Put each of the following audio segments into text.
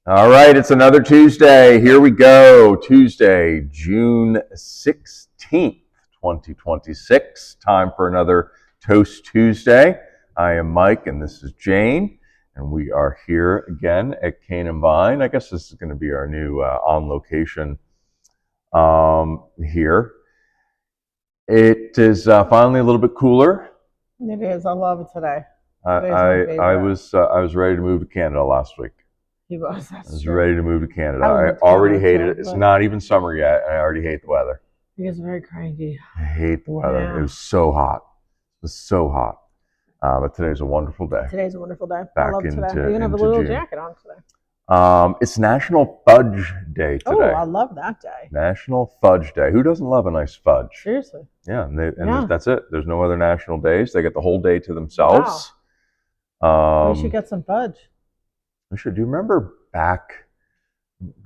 All right, it's another Tuesday. Here we go. Tuesday, June 16th, 2026. Time for another Toast Tuesday. I am Mike and this is Jane, and we are here again at Cane and Vine. I guess this is going to be our new on location here. It is finally a little bit cooler. It is. I love it today. I was ready to move to Canada last week. He was. I was ready to move to Canada. I already hated it. It's not even summer yet, and I already hate the weather. He is very cranky. I hate the weather. Yeah. It was so hot. It was so hot. But today's a wonderful day. Today's a wonderful day. Back I love today. into- You're going to have a into little June. jacket on today. It's National Fudge Day Oh, today. I love that day. National Fudge Day. Who doesn't love a nice fudge? Seriously. Yeah, and Yeah. that's it. There's no other national days. They get the whole day to themselves. We should get some fudge. We should. Do you remember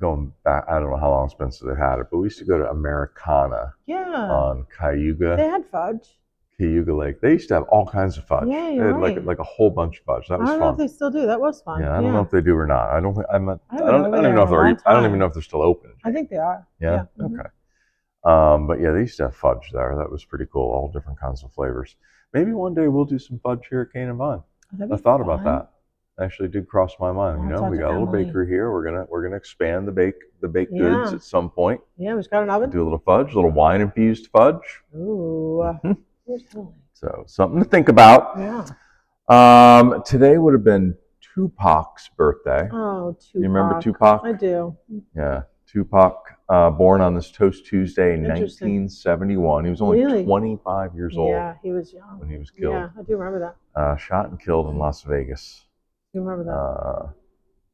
going back, I don't know how long it's been since they had it, but we used to go to Americana Yeah. on Cayuga They had fudge. Lake. They used to have all kinds of fudge. Yeah, They you're had right. like a whole bunch of fudge. That I was don't know fun. if they still do. That was fun. Yeah, I don't know if they do or not. I don't think I don't over even there know if in a long I don't time. even know if they're still open. I think they are. Yeah. Mhm. Okay. But yeah, they used to have fudge there. That was pretty cool. All different kinds of flavors. Maybe one day we'll do some fudge here at Cane and Vine. That'd be I thought about fun. that. Actually did cross my mind. I'll talk We to got a little Emily. bakery here. We're gonna expand the baked goods Yeah. at some point. Yeah, we just got an oven. Do a little fudge, a little wine infused fudge. Ooh. Mhm. Where's Emily? So something to think about. Yeah. Today would have been Tupac's birthday. Oh, Tupac. You remember Tupac? I do. Yeah, Tupac, born on this Toast Tuesday in Interesting. 1971. He was only Really? 25 years old Yeah, he was young. when he was killed. Yeah, I do remember that. Shot and killed in Las Vegas. I do remember that.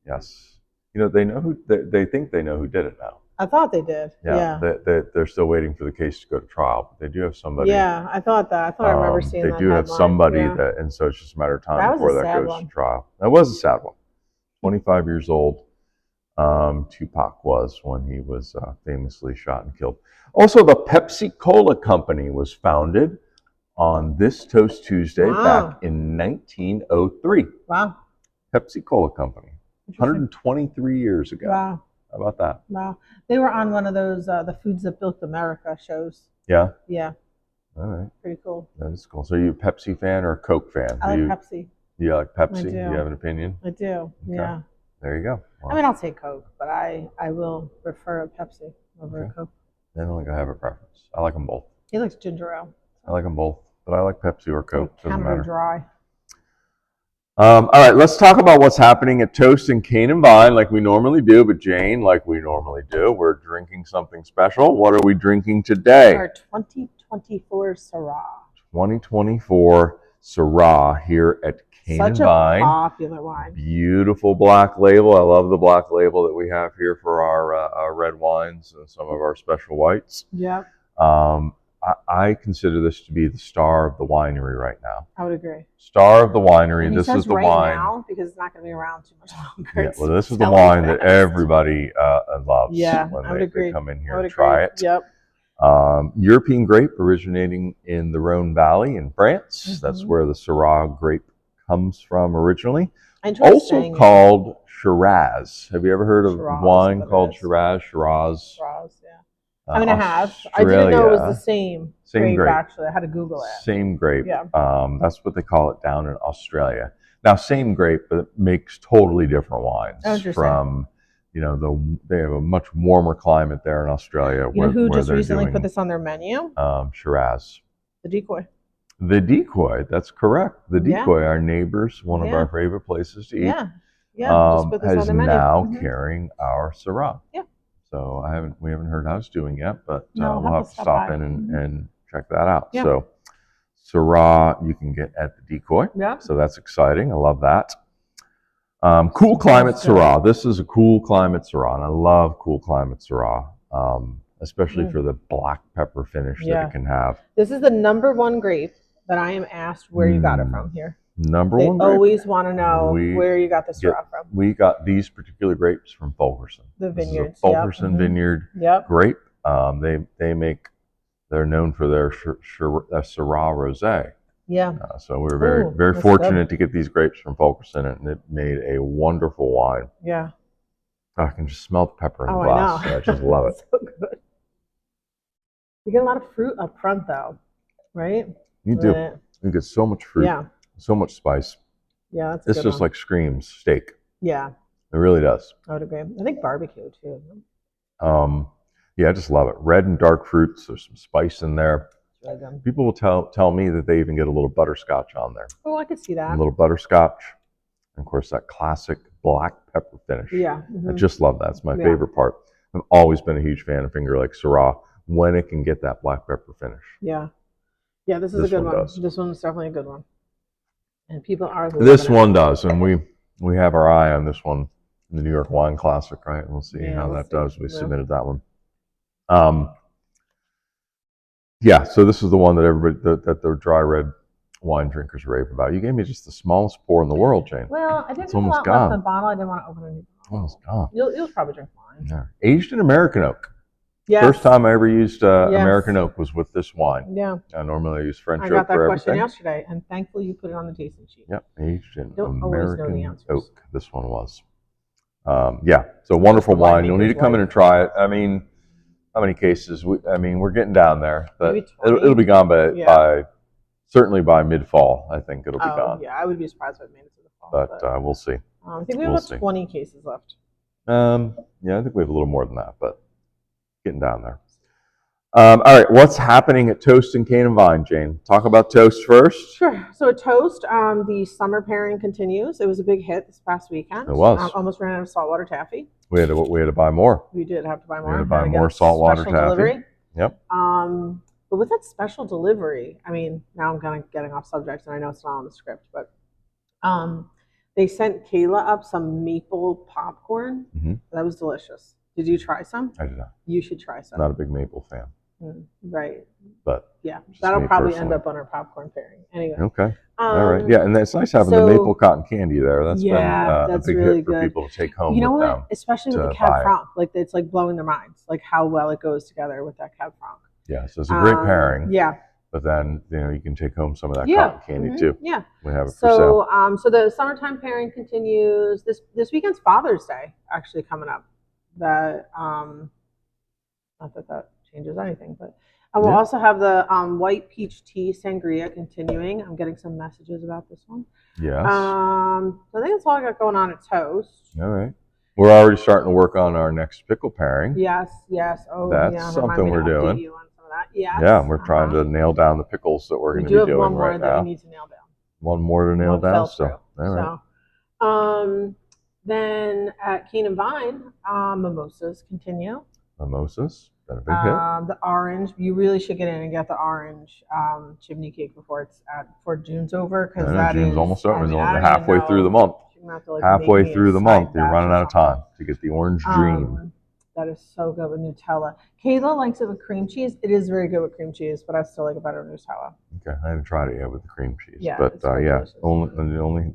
Yes. They know who. They think they know who did it now. I thought they did. Yeah. Yeah. They're still waiting for the case to go to trial, but they do have somebody. Yeah, I thought that. I thought I remember seeing They that do have headline. somebody Yeah. that, and so it's just a matter of time That was before a that sad goes one. to trial. That was a sad one. 25 years old, Tupac was when he was famously shot and killed. Also, the Pepsi-Cola Company was founded on this Toast Tuesday back in 1903. Wow. Pepsi-Cola Company, Interesting. 123 years ago. Wow. How about that? Wow. They were on one of those the Foods That Built America shows. Yeah. Yeah. All right. Pretty cool. That is cool. So, are you a Pepsi fan or a Coke fan? I like Pepsi. Do you like Pepsi? I do. Do you have an opinion? I do. Okay. Yeah. There you go. I mean, I'll take Coke, but I will prefer a Pepsi over a Coke. I don't think I have a preference. I like them both. He likes ginger ale. I like them both, but I like Pepsi or Coke. Doesn't Canada matter. Dry. All right, let's talk about what's happening at Toast and Cane and Vine like we normally do. But Jane, like we normally do, we're drinking something special. What are we drinking today? Our 2024 Syrah. 2024 Syrah here at Cane and Such a Vine. popular wine. Beautiful black label. I love the black label that we have here for our red wines and some of our special whites. Yep. I consider this to be the star of the winery right now. I would agree. Star of the winery. And This he says is the right wine. now because it's not going to be around too much longer. Yeah, It's well, this is the selling wine that fast. everybody loves Yeah, when I would they agree. come in here I would and try agree. it. Yep. European grape originating in the Rhone Valley in France. Mhm. That's where the Syrah grape comes from originally. Interesting. Also called Shiraz. Have you ever heard of Shiraz, wine what it called is. Shiraz? Shiraz, yeah. I mean, I have. I Australia. didn't know it was the same grape, grape. actually. I had to Google it. Same grape. Yeah. That's what they call it down in Australia. Now, same grape, but it makes totally different wines Interesting. from, they have a much warmer climate there in Australia. You know who where just they're recently doing, put this on their menu? Shiraz. The Decoy. The Decoy, that's correct. The Yeah. Decoy, our neighbors, one of Yeah. our favorite places to eat, Yeah. Yeah. Just put this on is their menu. now Mhm. carrying our Syrah. Yeah. So we haven't heard how it's doing yet, but No, we'll have to stop by. in Mhm. and check that out. Yeah. So Syrah you can get at the Decoy. Yeah. So that's exciting. I love that. Cool climate Sounds good. Syrah. This is a cool climate Syrah, and I love cool climate Syrah, especially for the black pepper finish that Yeah. it can have. This is the #1 grape that I am asked where you got it from here. Number They one grape. always want to know We where you got the get- Syrah from. We got these particular grapes from Fulkerson. The This is a vineyards. Fulkerson Yep. Mhm. vineyard Yep. grape. They're known for their Syrah Rosé. Yeah. So we were very, very that's fortunate to get these grapes from Fulkerson, and it made a wonderful wine. Yeah. I can just smell the pepper in the Oh, glass. I know. I just love it. So good. You get a lot of fruit up front, though, right? You do. You get so much fruit. Yeah. So much spice. Yeah, that's a This good just one. like screams steak. Yeah. It really does. I would agree. I think barbecue, too. Yeah, I just love it. Red and dark fruits. There's some spice in there. It's really good. People will tell me that they even get a little butterscotch on there. Oh, I could see that. A little butterscotch. And of course, that classic black pepper finish. Yeah. I just love that. It's my favorite part. I've always been a huge fan of Finger Lake Syrah when it can get that black pepper finish. Yeah. Yeah, this is a good one. This one's definitely a good one. And people are This one does, and we have our eye on this one, the New York Wine Classic, right? We'll see how that does. We submitted that one. Yeah, so this is the one that everybody that the dry red wine drinkers rave about. You gave me just the smallest pour in the world, Jane. Well, I didn't it's have a almost lot gone. left in the bottle. I didn't want to open it. Almost gone. You'll probably drink wine. Yeah. Aged in American oak. Yes. First time I ever used American oak was with this wine. Yeah. I normally use French oak for everything. I got that question yesterday. yesterday, and thankfully you put it on the tasting sheet. Yep, aged in Don't always know the American answers. oak. This one was. Yeah, so wonderful wine. You'll need to come in and try it. I mean, how many cases? We're getting down there, but it'll be gone by certainly by mid-fall. I think it'll be gone. Yeah, I would be surprised if it made it to the fall. But we'll see. I think we have about 20 cases left. Yeah, I think we have a little more than that, but getting down there. All right, what's happening at Toast and Cane and Vine, Jane? Talk about Toast first. Sure. So at Toast, the summer pairing continues. It was a big hit this past weekend. It was. Almost ran out of saltwater taffy. We had to buy more. We did have to buy more. We had to buy more saltwater taffy. Delivery. Yep. But with that special delivery, now I'm kind of getting off subject, and I know it's not on the script, but they sent Kayla up some maple popcorn. Mm-hmm. That was delicious. Did you try some? I did not. You should try some. Not a big maple fan. Right. But yeah, that'll probably end up on our popcorn pairing. Anyway. Okay. All right. Yeah, and it's nice having the maple cotton candy there. That's been a big really hit for good. people to take home. You know with what? them Especially with the Cab Franc, like it's like blowing their minds, like how well it goes together with that Cab Franc. Yeah, so it's a great pairing. Yeah. But then you can take home some of that cotton candy too. Yeah. We have it for sale. So the summertime pairing continues. This weekend's Father's Day actually coming up. That not that changes anything, but we'll also have the white peach tea sangria continuing. I'm getting some messages about this one. Yes. So I think that's all I got going on at Toast. All right. We're already starting to work on our next pickle pairing. Yes. Oh, that's something we're doing. You on some of that. Yes. Yeah, we're trying to nail down the pickles that we're going to be doing right now. We do have one more that we need to nail down. One more to nail down. So, all right. So, then at Cane and Vine, mimosas continue. Mimosas, been a big hit. The orange, you really should get in and get the orange chimney cake before June's over, because June's almost over. It's halfway through the month. Halfway through the month, you're running out of time to get the orange dream. That is so good with Nutella. Kayla likes it with cream cheese. It is very good with cream cheese, but I still like it better with Nutella. Okay, I haven't tried it yet with the cream cheese. Yeah, but only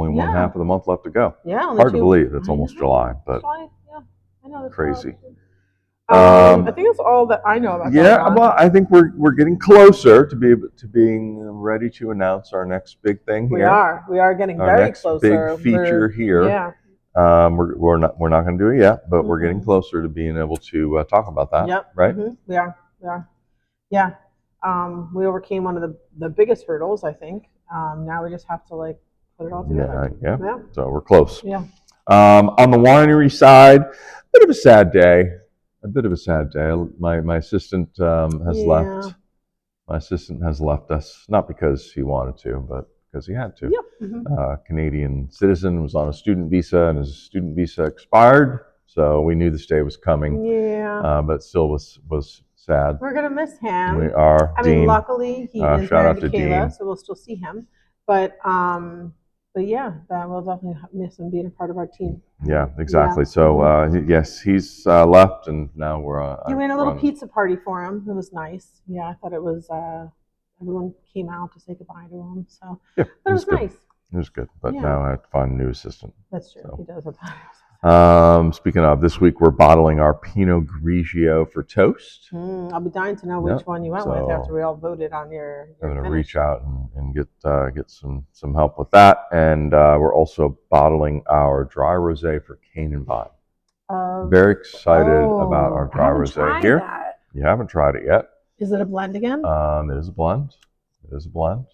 one half of the month left to go. Yeah, hard to believe it's almost July, but yeah, I know that's crazy. I think that's all that I know about. Yeah, well, I think we're getting closer to being ready to announce our next big thing here. We are getting very closer. Big feature here. Yeah. We're not going to do it yet, but we're getting closer to being able to talk about that. Yep. Right. Mm-hmm. We are. Yeah. We overcame one of the biggest hurdles, I think. Now we just have to put it all together. Yeah. So we're close. Yeah. On the winery side, a bit of a sad day. My assistant has left. My assistant has left us, not because he wanted to, but because he had to. Yep. Mm-hmm. Canadian citizen, was on a student visa, and his student visa expired. So we knew this day was coming. Yeah. But still was sad. We're gonna miss him. We are. Dean. Luckily he is married to Kayla, Dean. so we'll still see him. But yeah, we'll definitely miss him being a part of our team. Yeah, exactly. Yeah. So yes, he's left, and now we're. We ran a little pizza party for him. It was nice. Yeah, I thought it was. Everyone came out to say goodbye to him, so yeah, it was nice. It was good, but now I have to find a new assistant. That's true. So. He does have to. Speaking of, this week we're bottling our Pinot Grigio for Toast. I'll be dying to know which one you went with after we all voted on your I'm going to reach out and get some help with that, and we're also bottling our dry rosé for Cane and Vine. Very excited about our dry rosé here. That. You haven't tried it yet. Is it a blend again? It is a blend. It is a blend.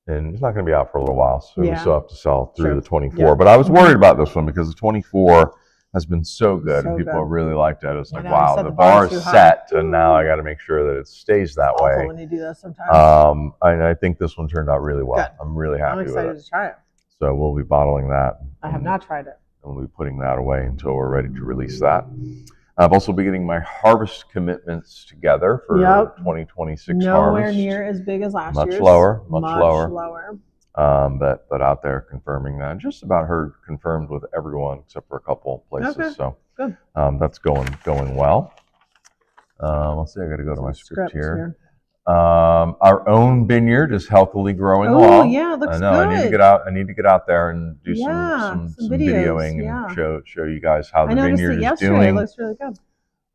And it's not going to be out for a little while, so we still have to sell through the 24. Yeah. But I was worried about this one because the 24 has been so good, and people have really liked it. It's like, wow, the bar is set, and now I got to make sure that it stays that way. When you do that sometimes. I think this one turned out really well. Good. I'm really happy with it. I'm excited to try it. So we'll be bottling that. I have not tried it. And we'll be putting that away until we're ready to release that. I've also been getting my harvest commitments together for 2026 harvest. Nowhere near as big as last year's. Much lower. But out there confirming that. Just about heard confirmed with everyone except for a couple places. Okay. So good. That's going well. Let's see, I got to go to my script here. Our own vineyard is healthily growing along. Oh yeah, looks good. I need to get out there and do some videoing and show you guys how the vineyard is doing. It looks really good.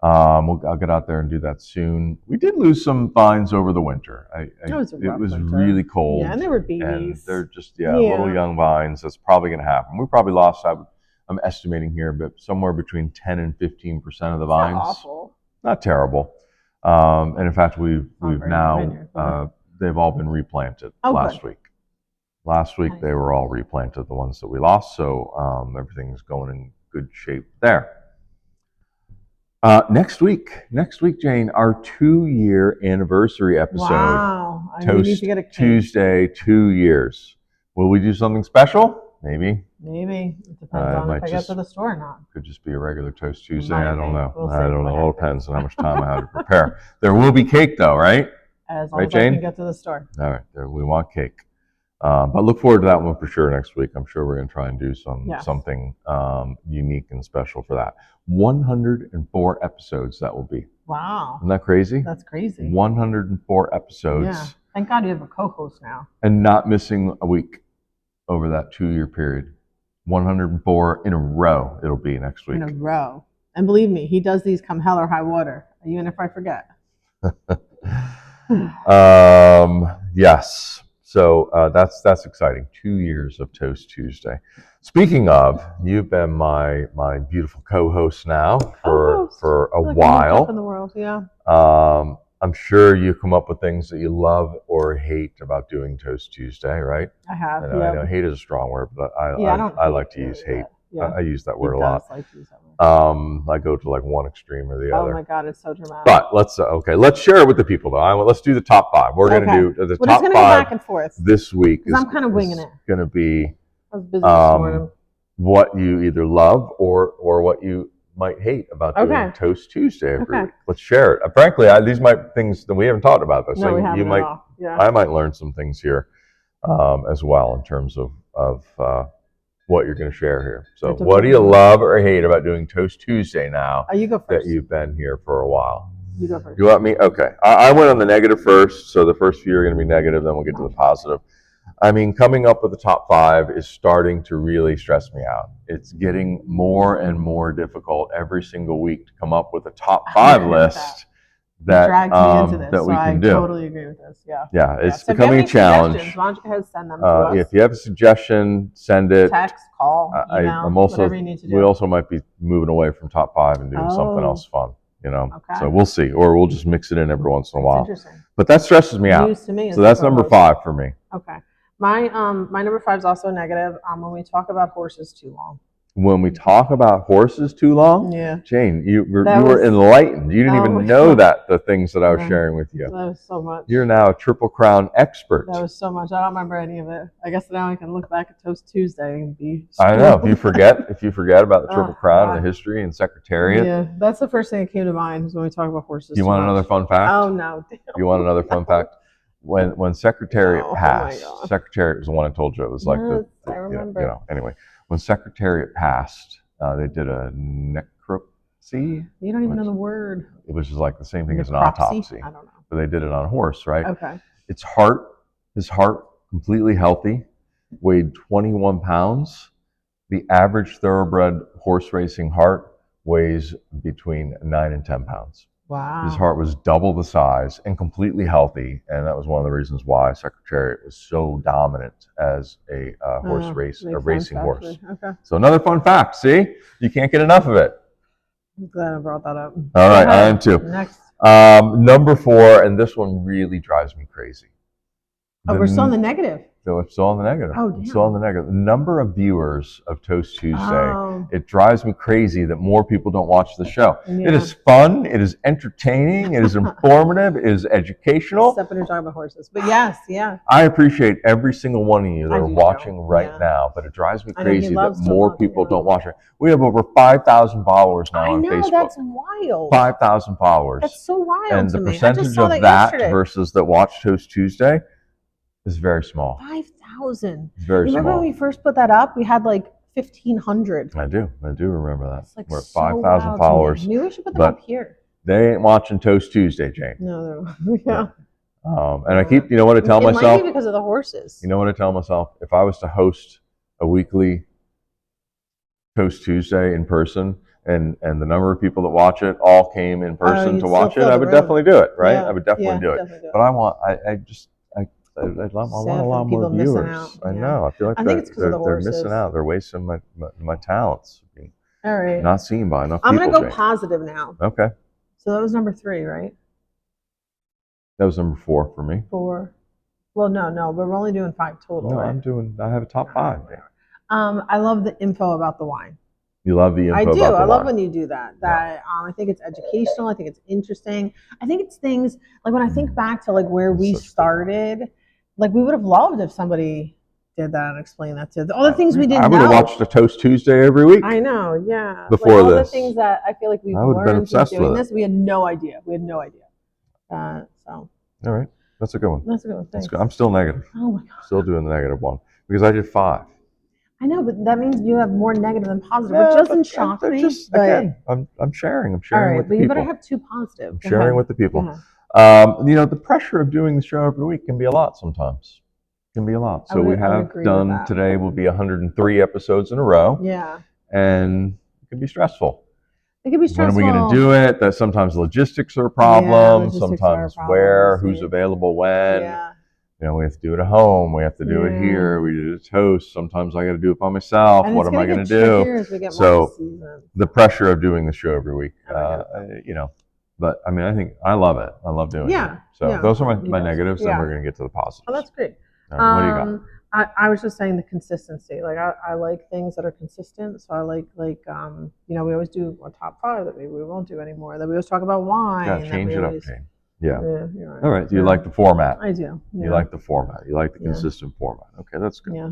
I'll get out there and do that soon. We did lose some vines over the winter. It was really cold. Yeah, and they were babies. And they're just little young vines. That's probably going to happen. We probably lost. I'm estimating here, but somewhere between 10 and 15% of the vines. Not awful. Not terrible. And in fact, we've now they've all been replanted last week. Last week they were all replanted, the ones that we lost. So everything's going in good shape there. Next week, Jane, our 2-year anniversary episode. Wow! Toast Tuesday, 2 years. Will we do something special? Maybe. It depends on if I get to the store or not. Could just be a regular Toast Tuesday. I don't know. I don't know. It all depends on how much time I have to prepare. There will be cake, though, right? As long as I can get to the store. All right. We want cake. But look forward to that one for sure next week. I'm sure we're going to try and do something unique and special for that. 104 episodes that will be. Wow. Isn't that crazy? That's crazy. 104 episodes. Yeah. Thank God you have a co-host now. And not missing a week over that 2-year period. 104 in a row it'll be next week. In a row. And believe me, he does these come hell or high water, even if I forget. Yes. So that's exciting. 2 years of Toast Tuesday. Speaking of, you've been my beautiful co-host now for a while. In the world, yeah. I'm sure you come up with things that you love or hate about doing Toast Tuesday, right? I have. I know hate is a strong word, but I like to use hate. Yeah. I use that word a lot. Like to use that word. I go to like one extreme or the other. Oh my God, it's so dramatic. But let's share it with the people though. Let's do the top 5. We're going to do the top 5 go back and forth this week. I'm kind of winging it. Going to be I was busy this morning. What you either love or what you might hate about doing Toast Tuesday every week. Let's share it. Frankly, these might things that we haven't talked about this. No, we haven't at all. Yeah. I might learn some things here as well in terms of what you're going to share here. So what do you love or hate about doing Toast Tuesday now you go first. That you've been here for a while? You go first. You want me? Okay. I went on the negative first, so the first few are going to be negative, then we'll get to the positive. I mean, coming up with the top 5 is starting to really stress me out. It's getting more and more difficult every single week to come up with a top 5 list that we can do. I totally agree with this. Yeah. Yeah, it's becoming a challenge. Why don't you go ahead and send them to us? If you have a suggestion, send it. Text, call, email, whatever you need to do. We also might be moving away from top 5 and doing something else fun. So we'll see, or we'll just mix it in every once in a while. Interesting. But that stresses me out. So that's number 5 for me. Okay. My number 5 is also negative. When we talk about horses too long. When we talk about horses too long, Jane, you were enlightened. You didn't even know the things that I was sharing with you. That was so much. You're now a Triple Crown expert. That was so much. I don't remember any of it. I guess now I can look back at Toast Tuesday and be. I know. If you forget about the Triple Crown and the history and Secretariat. Yeah, that's the first thing that came to mind was when we talk about horses. You want another fun fact? Oh no. You want another fun fact? When Secretariat passed, Secretariat was the one I told you. It was like I remember. Anyway, when Secretariat passed, they did a necropsy. You don't even know the word. It was just like the same thing as an autopsy. I don't know. But they did it on a horse, right? Okay. His heart, completely healthy, weighed 21 pounds. The average thoroughbred horse racing heart weighs between 9 and 10 pounds. Wow. His heart was double the size and completely healthy, and that was one of the reasons why Secretariat was so dominant as a racing horse. Okay. So another fun fact. See, you can't get enough of it. I'm glad I brought that up. All right, I am too. Next. Number 4, and this one really drives me crazy. Oh, we're still in the negative. So it's still on the negative. Oh, damn. It's still on the negative. The number of viewers of Toast Tuesday, Oh. it drives me crazy that more people don't watch the show. Yeah. It is fun. It is entertaining. It is informative. It is educational. Except when you're talking about horses. But yes, yeah. I appreciate every single one of you that are watching right Yeah. now, but it drives me crazy that to more watch, people yeah. don't watch it. We have over 5,000 followers now on Facebook. That's wild. 5,000 followers. That's so wild And to the me. percentage of that yesterday. versus that watch Toast Tuesday is very small. 5,000. It's very Remember small. when we first put that up? We had like 1,500. I do remember that. It's like We're at so 5,000 followers. Maybe we should put them up here. They ain't watching Toast Tuesday, Jane. No, yeah. And I keep, you know what I tell myself? It might be because of the horses. You know what I tell myself? If I was to host a weekly Toast Tuesday in person, and the number of people that watch it all came in person to watch it, I would definitely do it, right? Yeah. I would definitely do it. But I want a lot more viewers. I know. I feel like they're missing out. They're wasting my talents. All right. Not seen by enough people. I'm going to go positive now. Okay. So that was number 3, right? That was number 4 for me. 4. Well, no, but we're only doing 5 total. No, right? I have a top 5. I love the info about the wine. You love the info I do. About the I love wine. when you do that. I think it's educational. I think it's interesting. I think it's things like when I think back to like where we started, like we would have loved if somebody did that and explained that to all the things we didn't know. I would have watched a Toast Tuesday every week. I know, yeah. Before all this, the things that I feel like we've learned from doing this, we had no idea. So. All right, that's a good one. That's a good one. Thanks. I'm still negative. Oh my god. Still doing the negative one because I did 5. I know, but that means you have more negative than positive, which doesn't shock me. Again, I'm sharing. I'm sharing with the people. But you better have 2 positive. I'm sharing with the people. The pressure of doing the show every week can be a lot sometimes. Can be a lot. So we have done today will be 103 episodes in a row. Yeah. And it can be stressful. It can be stressful. When are we going to do it? That sometimes logistics are a problem. Sometimes where, who's available when. Yeah. We have to do it at home. We have to do it here. We do a toast. Sometimes I got to do it by myself. What am I going to do? So the pressure of doing the show every week, But I mean, I think I love it. I love doing it. So those are my negatives, and we're going to get to the positives. Oh, that's great. Right, what do you got? I was just saying the consistency. Like I like things that are consistent. So I like we always do a top 5 that maybe we won't do anymore. That we always talk about wine. Yeah, change it up, Jane. Yeah. You're right. All right. Do you like the format? I do. Yeah. You like the format. You like the consistent format. Okay, that's good. Yeah.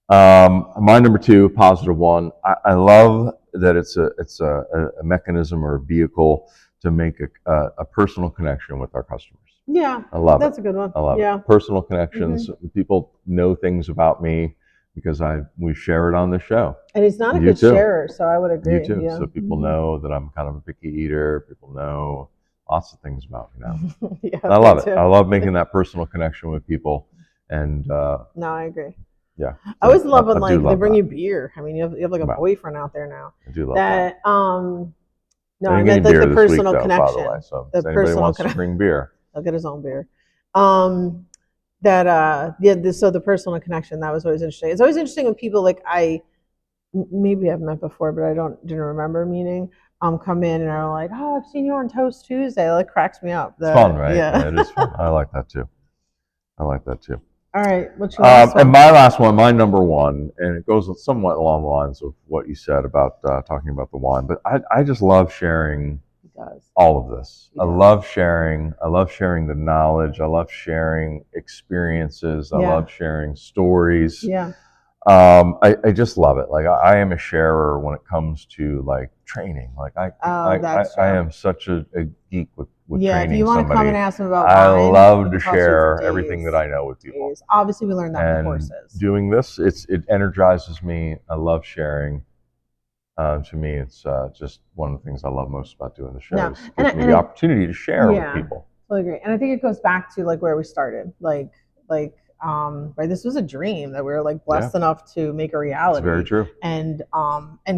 My number 2, positive one. I love that it's a mechanism or a vehicle to make a personal connection with our customers. Yeah. I love it. That's a good one. I love it. Personal connections. People know things about me because we share it on the show. And he's not a good sharer, so I would agree. You too. Yeah. So people know that I'm kind of a picky eater. People know lots of things about me now. I love it. I love making that personal connection with people. And no, I agree. Yeah. I always love when they bring you beer. I mean, you have like a boyfriend out there now. I do love that. No, I meant like the personal connection. By the way, so the if anybody wants to bring beer, I'll get his own beer. So the personal connection, that was always interesting. It's always interesting when people like maybe I've met before, but I didn't remember meeting. Come in and are like, oh, I've seen you on Toast Tuesday. That cracks me up. It's fun, right? Yeah, it is fun. I like that too. All right, what's your last one? And my last one, my number 1, and it goes somewhat along the lines of what you said about talking about the wine, but I just love sharing all of this. I love sharing. I love sharing the knowledge. I love sharing experiences. I love sharing stories. Yeah. I just love it. Like I am a sharer when it comes to like training. Like I am such a geek with training. If you want somebody. to come and ask them about I wine, love to share everything that I know with people. Obviously, we learned that from horses. Doing this, it energizes me. I love sharing. To me, it's just one of the things I love most about doing the show. It gives me the opportunity to share with people. I agree, and I think it goes back to like where we started. Right, this was a dream that we were like blessed enough to make a reality. That's very true. And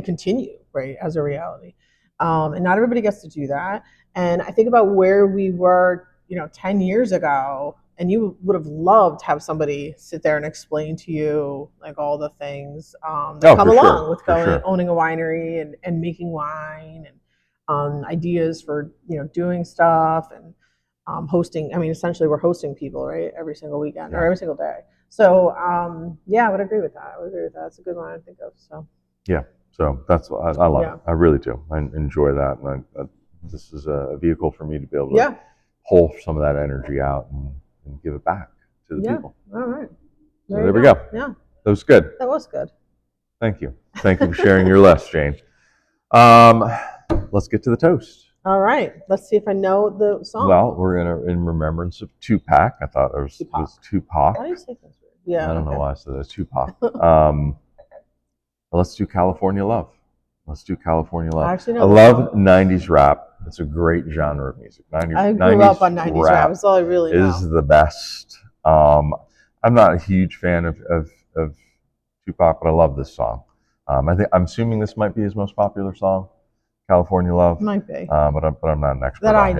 continue right as a reality. And not everybody gets to do that. And I think about where we were, 10 years ago, and you would have loved to have somebody sit there and explain to you like all the things that come along with owning a winery and making wine ideas for doing stuff and hosting. I mean, essentially, we're hosting people, right, every single weekend or every single day. So yeah, I would agree with that. That's a good one to think of. So yeah, so that's what I love it. I really do. I enjoy that, and this is a vehicle for me to be able to pull some of that energy out and give it back to the people. All right. So there we go. Yeah. That was good. That was good. Thank you. Thank you for sharing your list, Jane. Let's get to the toast. All right. Let's see if I know the song. Well, we're in remembrance of Tupac. I thought it was Tupac. Why do you say things weird? Yeah. I don't know why I said it's Tupac. Let's do California Love. Let's do California Love. I love 90s rap. It's a great genre of music. I grew up on 90s rap. That's all I really know. Is the best. I'm not a huge fan of Tupac, but I love this song. I'm assuming this might be his most popular song, California Love. Might be. But I'm not an expert on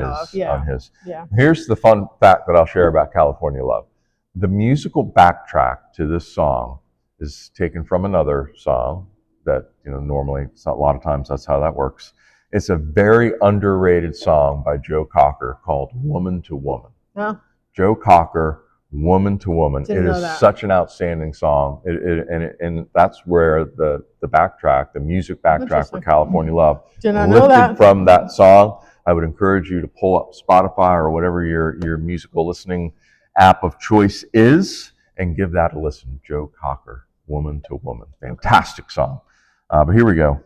his. Yeah. Here's the fun fact that I'll share about California Love. The musical backtrack to this song is taken from another song that, normally, a lot of times that's how that works. It's a very underrated song by Joe Cocker called Woman to Woman. Oh. Joe Cocker, Woman to Woman. Didn't know that. Such an outstanding song. And that's where the backtrack, the music backtrack for California Love, Did not know that. From that song. I would encourage you to pull up Spotify or whatever your musical listening app of choice is and give that a listen. Joe Cocker, Woman to Woman. Fantastic song. But here we go.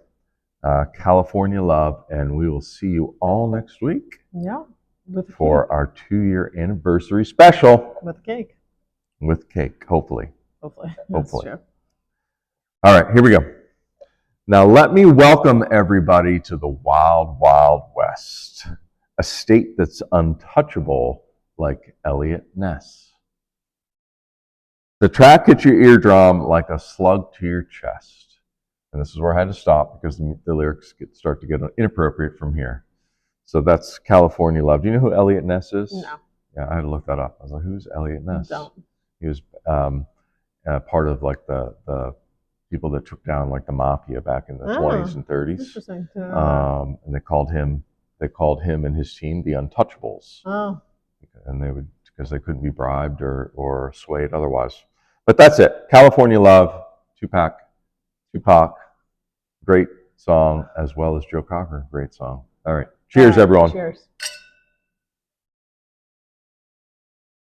California Love, and we will see you all next week. Yeah. For our 2-year anniversary special. With cake. With cake, hopefully. Hopefully. All right, here we go. Now let me welcome everybody to the Wild, Wild West, a state that's untouchable like Eliot Ness. The track hits your eardrum like a slug to your chest. And this is where I had to stop because the lyrics start to get inappropriate from here. So that's California Love. Do you know who Eliot Ness is? No. Yeah, I had to look that up. I was like, who's Eliot Ness? Don't. He was part of like the people that took down like the mafia back in the 20s and 30s. Interesting. And they called him and his team the Untouchables. Oh. And because they couldn't be bribed or swayed otherwise. But that's it. California Love, Tupac, great song, as well as Joe Cocker, great song. All right. Cheers, everyone. Cheers.